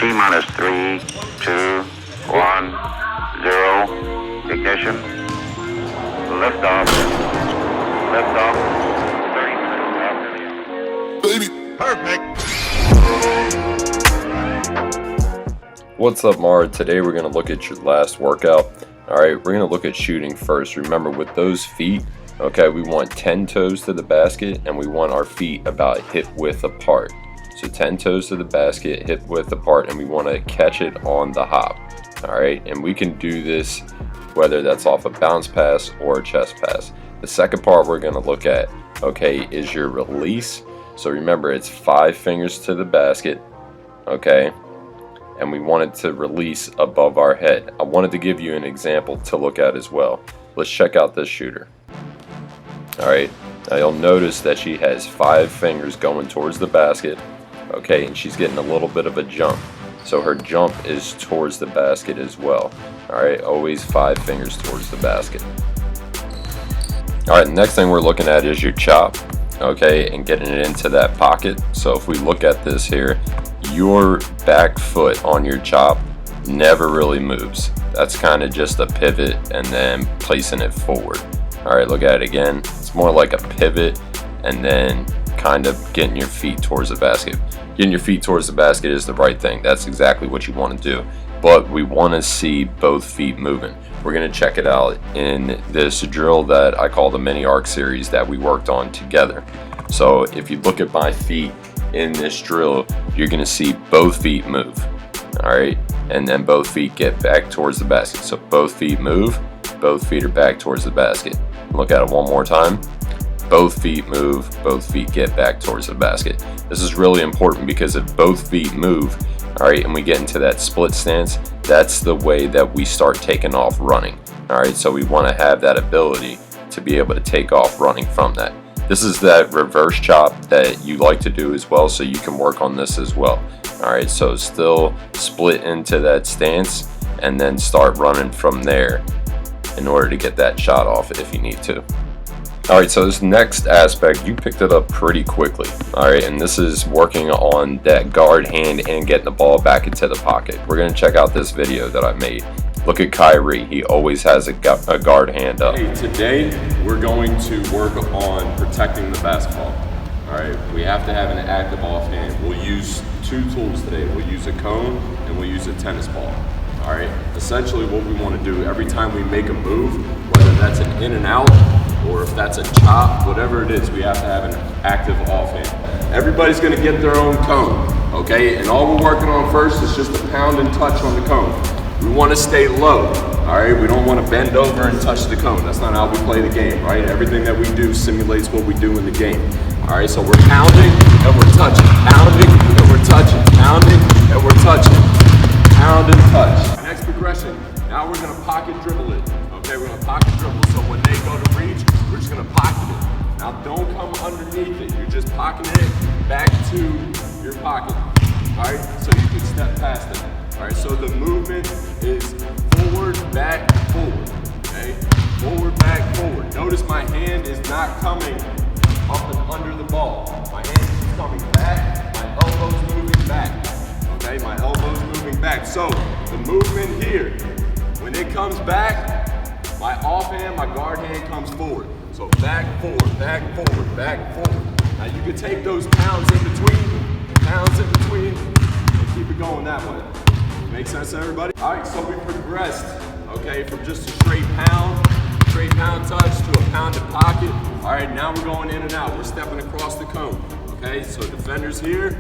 T-minus 3, 2, 1, 0. Ignition. Liftoff. Liftoff. 30 minutes after the hour. Baby. Perfect. What's up, Maura? Today we're going to look at your last workout. Alright, we're going to look at shooting first. Remember, with those feet, okay, we want 10 toes to the basket and we want our feet about hip width apart. So 10 toes to the basket, hip width apart, and we want to catch it on the hop. Alright, and we can do this whether that's off a bounce pass or a chest pass. The second part we're going to look at, okay, is your release. So remember, it's 5 fingers to the basket, okay, and we want it to release above our head. I wanted to give you an example to look at as well. Let's check out this shooter. Alright, now you'll notice that she has 5 fingers going towards the basket, okay, and she's getting a little bit of a jump. So her jump is towards the basket as well. Alright, always 5 fingers towards the basket. Alright, next thing we're looking at is your chop, okay, and getting it into that pocket. So if we look at this here, your back foot on your chop never really moves. That's kind of just a pivot and then placing it forward. Alright, look at it again. It's more like a pivot and then kind of getting your feet towards the basket. Getting your feet towards the basket is the right thing. That's exactly what you want to do. But we want to see both feet moving. We're going to check it out in this drill that I call the mini arc series that we worked on together. So if you look at my feet in this drill, you're going to see both feet move. Alright, and then both feet get back towards the basket. So both feet move, both feet are back towards the basket. Look at it one more time. Both feet move, both feet get back towards the basket. This is really important because if both feet move, alright, and we get into that split stance, that's the way that we start taking off running. Alright, so we want to have that ability to be able to take off running from that. This is that reverse chop that you like to do as well, so you can work on this as well. Alright, so still split into that stance and then start running from there in order to get that shot off if you need to. Alright, so this next aspect, you picked it up pretty quickly. Alright, and this is working on that guard hand and getting the ball back into the pocket. We're going to check out this video that I made. Look at Kyrie, he always has a guard hand up. Hey, today we're going to work on protecting the basketball. Alright, we have to have an active offhand. We'll use 2 tools today. We'll use a cone and we'll use a tennis ball. Alright, essentially what we want to do every time we make a move, whether that's an in and out, or if that's a chop, whatever it is, we have to have an active offhand. Everybody's gonna get their own cone, okay? And all we're working on first is just a pound and touch on the cone. We wanna stay low, all right? We don't wanna bend over and touch the cone. That's not how we play the game, right? Everything that we do simulates what we do in the game. All right, so we're pounding and we're touching, pounding and we're touching, pounding and we're touching, pound and touch. Next progression, now we're gonna pocket dribble it. Okay, we're gonna pocket dribble, so when they go to reach, we're just gonna pocket it. Now don't come underneath it, you're just pocketing it back to your pocket, all right? So you can step past it, all right? So the movement is forward, back, forward, okay? Forward, back, forward. Notice my hand is not coming up and under the ball. My hand is coming back, my elbow's moving back, okay? My elbow's moving back. So the movement here, when it comes back, my offhand, my guard hand comes forward. So back, forward, back, forward, back, forward. Now you can take those pounds in between, and keep it going that way. Make sense to everybody? All right, so we progressed, okay, from just a straight pound touch to a pounded pocket. All right, now we're going in and out. We're stepping across the cone, okay? So defenders here,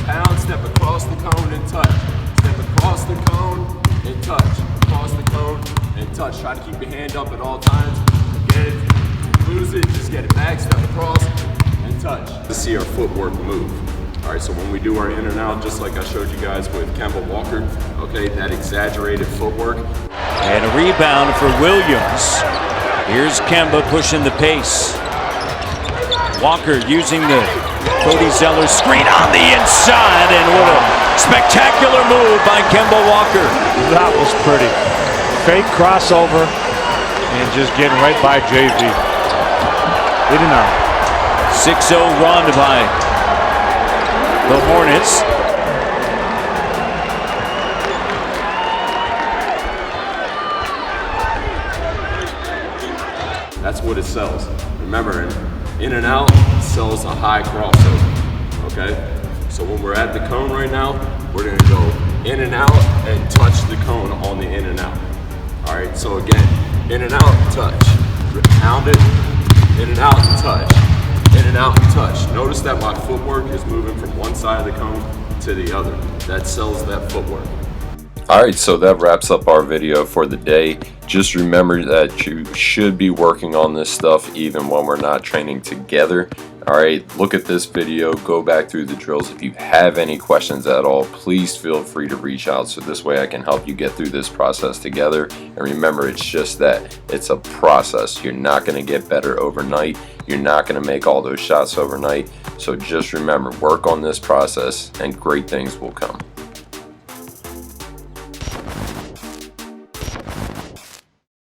pound, step across the cone and touch. Step across the cone and touch. Across the cone and touch. Try to keep your hand up at all times. Get it, lose it, just get it back, step across, and touch. To see our footwork move. All right, so when we do our in and out, just like I showed you guys with Kemba Walker, okay, that exaggerated footwork. And a rebound for Williams. Here's Kemba pushing the pace. Walker using the Cody Zeller screen on the inside, and what a spectacular move by Kemba Walker. That was pretty. Fake crossover and just getting right by JV. In and out. 6-0 run by the Hornets. what it sells. Remember, in and out sells a high crossover, okay? So when we're at the cone right now, we're gonna go in and out and touch the cone on the in and out. All right, so again, in and out, touch. Pound it, in and out, touch. In and out, touch. Notice that my footwork is moving from one side of the cone to the other. That sells that footwork. Alright, so that wraps up our video for the day. Just remember that you should be working on this stuff even when we're not training together. Alright, look at this video, go back through the drills. If you have any questions at all, please feel free to reach out, so this way I can help you get through this process together. And remember, it's just that it's a process. You're not going to get better overnight. You're not going to make all those shots overnight. So just remember, work on this process and great things will come.